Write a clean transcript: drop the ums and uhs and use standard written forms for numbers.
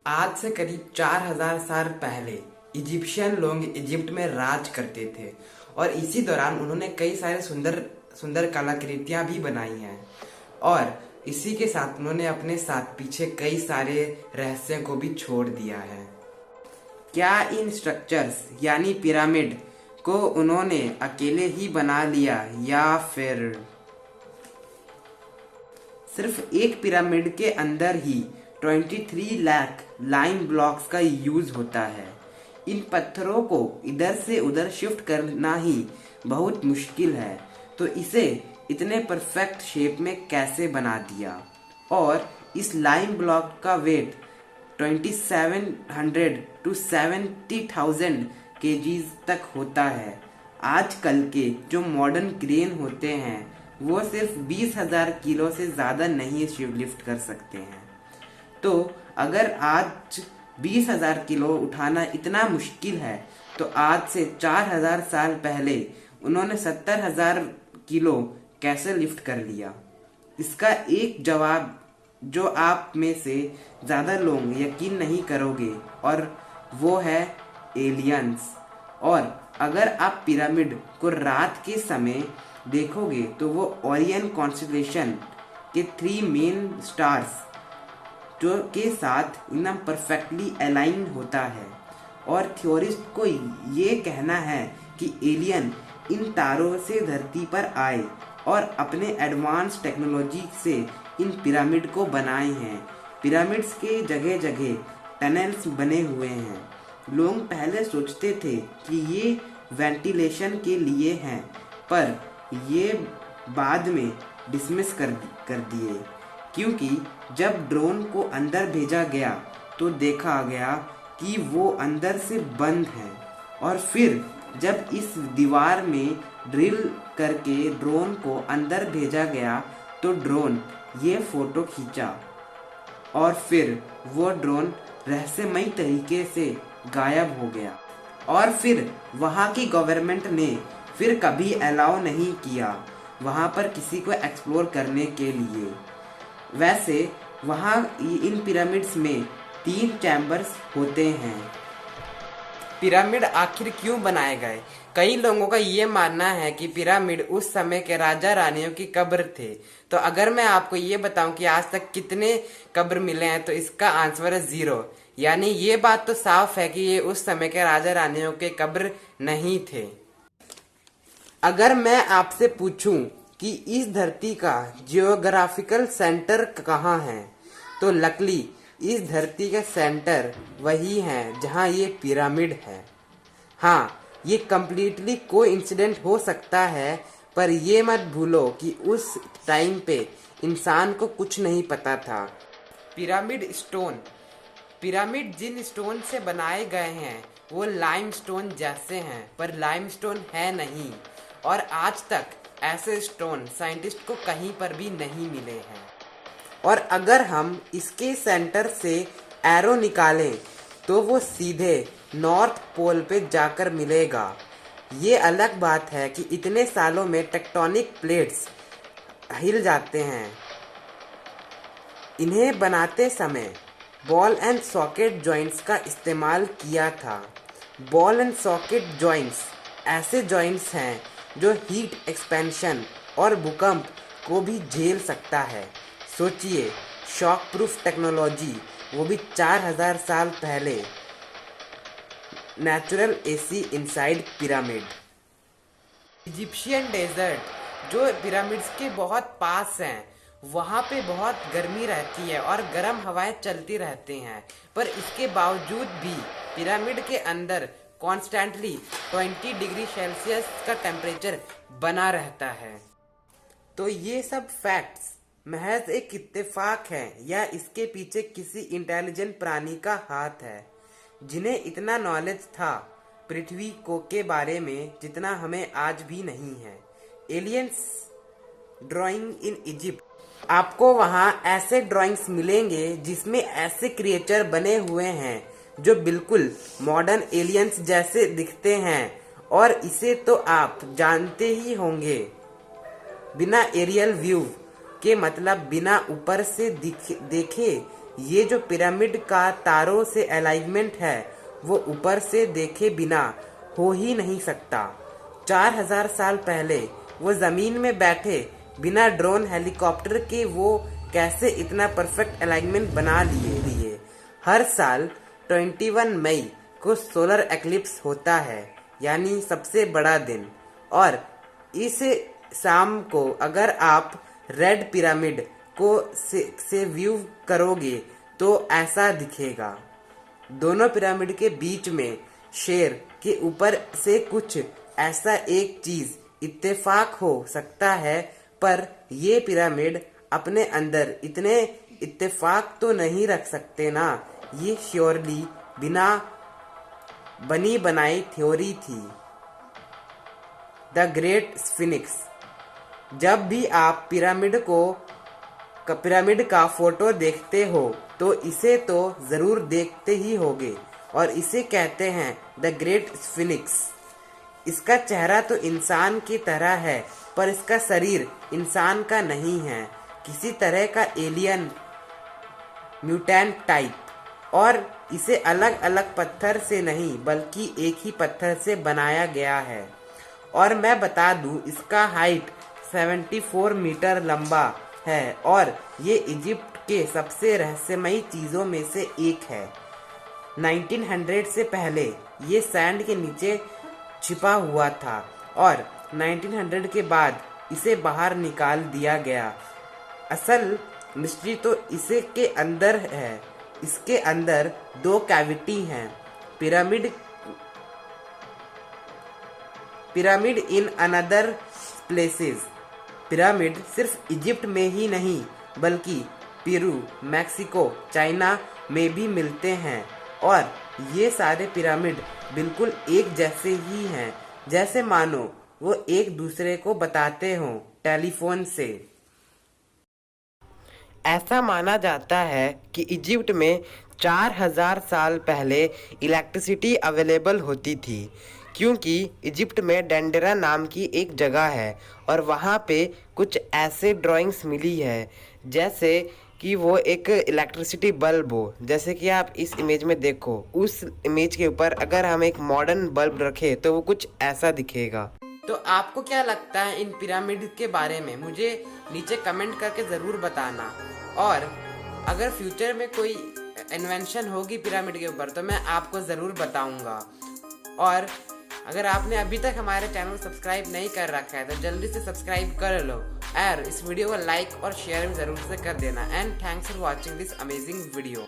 आज से करीब 4000 साल पहले इजिप्शियन लोग इजिप्ट में राज करते थे और इसी दौरान उन्होंने कई सारे सुंदर सुंदर कलाकृतियां भी बनाई हैं। और इसी के साथ उन्होंने अपने साथ पीछे कई सारे रहस्यों को भी छोड़ दिया है। क्या इन स्ट्रक्चर्स यानी पिरामिड को उन्होंने अकेले ही बना लिया या फिर सिर्फ एक पिरामिड के अंदर ही 23 लाख लाइम ब्लॉक्स का यूज होता है। इन पत्थरों को इधर से उधर शिफ्ट करना ही बहुत मुश्किल है, तो इसे इतने परफेक्ट शेप में कैसे बना दिया। और इस लाइम ब्लॉक का वेट 2700 to 70,000 kgs तक होता है। आजकल के जो मॉडर्न क्रेन होते हैं वो सिर्फ 20,000 किलो से ज़्यादा नहीं लिफ्ट कर सकते हैं। तो अगर आज 20,000 किलो उठाना इतना मुश्किल है, तो आज से 4,000 साल पहले उन्होंने 70,000 किलो कैसे लिफ्ट कर लिया? इसका एक जवाब जो आप में से ज़्यादा लोग यकीन नहीं करोगे, और वो है एलियंस। और अगर आप पिरामिड को रात के समय देखोगे तो वो ओरियन कॉन्स्टेलेशन के 3 मेन स्टार्स जो के साथ एकदम परफेक्टली अलाइन होता है। और थ्योरिस्ट को ये कहना है कि एलियन इन तारों से धरती पर आए और अपने एडवांस टेक्नोलॉजी से इन पिरामिड को बनाए हैं। पिरामिड्स के जगह जगह टनल्स बने हुए हैं। लोग पहले सोचते थे कि ये वेंटिलेशन के लिए हैं, पर ये बाद में डिसमिस कर दिए, क्योंकि जब ड्रोन को अंदर भेजा गया तो देखा गया कि वो अंदर से बंद है। और फिर जब इस दीवार में ड्रिल करके ड्रोन को अंदर भेजा गया तो ड्रोन ये फोटो खींचा, और फिर वो ड्रोन रहस्यमयी तरीके से गायब हो गया। और फिर वहाँ की गवर्नमेंट ने फिर कभी अलाउ नहीं किया वहाँ पर किसी को एक्सप्लोर करने के लिए। वैसे वहाँ इन पिरामिड्स में 3 चैम्बर्स होते हैं। पिरामिड आखिर क्यों बनाए गए? कई लोगों का ये मानना है कि पिरामिड उस समय के राजा रानियों की कब्र थे। तो अगर मैं आपको ये बताऊं कि आज तक कितने कब्र मिले हैं, तो इसका आंसर है 0। यानी ये बात तो साफ है कि ये उस समय के राजा रानियों के कब्र नहीं थे। अगर मैं आपसे पूछूं कि इस धरती का जियोग्राफिकल सेंटर कहाँ है, तो लकीली इस धरती का सेंटर वही है जहाँ ये पिरामिड है। हाँ, ये कम्प्लीटली कोइंसिडेंट हो सकता है, पर ये मत भूलो कि उस टाइम पे इंसान को कुछ नहीं पता था। पिरामिड जिन स्टोन से बनाए गए हैं वो लाइमस्टोन जैसे हैं, पर लाइमस्टोन है नहीं। और आज तक ऐसे स्टोन साइंटिस्ट को कहीं पर भी नहीं मिले हैं। और अगर हम इसके सेंटर से एरो निकालें तो वो सीधे नॉर्थ पोल पे जाकर मिलेगा। ये अलग बात है कि इतने सालों में टेक्टोनिक प्लेट्स हिल जाते हैं। इन्हें बनाते समय बॉल एंड सॉकेट जॉइंट्स का इस्तेमाल किया था। बॉल एंड सॉकेट जॉइंट्स ऐसे जॉइंट्स हैं जो हीट एक्सपेंशन और भूकंप को भी झेल सकता है। सोचिए, शॉक प्रूफ टेक्नोलॉजी, वो भी 4000 साल पहले। Natural AC inside pyramid. Egyptian desert जो पिरामिड्स के बहुत पास हैं, वहाँ पे बहुत गर्मी रहती है और गर्म हवाएं चलती रहती हैं, पर इसके बावजूद भी पिरामिड के अंदर कॉन्स्टेंटली 20 डिग्री सेल्सियस का टेम्परेचर बना रहता है। तो ये सब फैक्ट्स महज एक इत्तेफाक है या इसके पीछे किसी इंटेलिजेंट प्राणी का हाथ है, जिन्हें इतना नॉलेज था पृथ्वी को के बारे में जितना हमें आज भी नहीं है। Aliens drawing in Egypt. आपको वहाँ ऐसे ड्राइंग्स मिलेंगे जिसमें ऐसे क्रिएचर बने हुए हैं जो बिल्कुल मॉडर्न एलियंस जैसे दिखते हैं। और इसे तो आप जानते ही होंगे, बिना एरियल व्यू के मतलब बिना ऊपर से देखे ये जो पिरामिड का तारों से अलाइनमेंट है वो ऊपर से देखे बिना हो ही नहीं सकता। 4000 साल पहले वो जमीन में बैठे बिना ड्रोन हेलीकॉप्टर के वो कैसे इतना परफेक्ट अलाइनमेंट बना लिए। हर साल 21 मई को सोलर एक्लिप्स होता है, यानी सबसे बड़ा दिन। और इस शाम को अगर आप रेड पिरामिड को से व्यू करोगे तो ऐसा दिखेगा। दोनों पिरामिड के बीच में शेर के ऊपर से कुछ ऐसा एक चीज इत्तेफाक हो सकता है, पर ये पिरामिड अपने अंदर इतने इत्तेफाक तो नहीं रख सकते ना। ये श्योरली बिना बनी बनाई थ्योरी थी। The great sphinx. जब भी आप पिरामिड का फोटो देखते हो तो इसे तो जरूर देखते ही होगे, और इसे कहते हैं द ग्रेट स्फिनिक्स। इसका चेहरा तो इंसान की तरह है, पर इसका शरीर इंसान का नहीं है, किसी तरह का एलियन म्यूटेंट टाइप। और इसे अलग अलग पत्थर से नहीं बल्कि एक ही पत्थर से बनाया गया है। और मैं बता दूं, इसका हाइट 74 मीटर लंबा है और ये इजिप्ट के सबसे रहस्यमयी चीज़ों में से एक है। 1900 से पहले ये सैंड के नीचे छिपा हुआ था और 1900 के बाद इसे बाहर निकाल दिया गया। असल मिस्ट्री तो इसे के अंदर है। इसके अंदर 2 कैविटी हैं। Pyramid in another places. Pyramid सिर्फ इजिप्ट में ही नहीं बल्कि पेरू, मैक्सिको, चाइना में भी मिलते हैं। और ये सारे पिरामिड बिल्कुल एक जैसे ही हैं, जैसे मानो वो एक दूसरे को बताते हों टेलीफोन से। ऐसा माना जाता है कि इजिप्ट में 4000 साल पहले इलेक्ट्रिसिटी अवेलेबल होती थी, क्योंकि इजिप्ट में डेंडेरा नाम की एक जगह है और वहाँ पे कुछ ऐसे ड्राइंग्स मिली है जैसे कि वो एक इलेक्ट्रिसिटी बल्ब हो। जैसे कि आप इस इमेज में देखो, उस इमेज के ऊपर अगर हम एक मॉडर्न बल्ब रखें तो वो कुछ ऐसा दिखेगा। तो आपको क्या लगता है इन पिरामिड के बारे में? मुझे नीचे कमेंट करके ज़रूर बताना। और अगर फ्यूचर में कोई इन्वेंशन होगी पिरामिड के ऊपर तो मैं आपको ज़रूर बताऊंगा। और अगर आपने अभी तक हमारे चैनल को सब्सक्राइब नहीं कर रखा है तो जल्दी से सब्सक्राइब कर लो और इस वीडियो को लाइक और शेयर भी ज़रूर से कर देना। And thanks for watching this amazing video.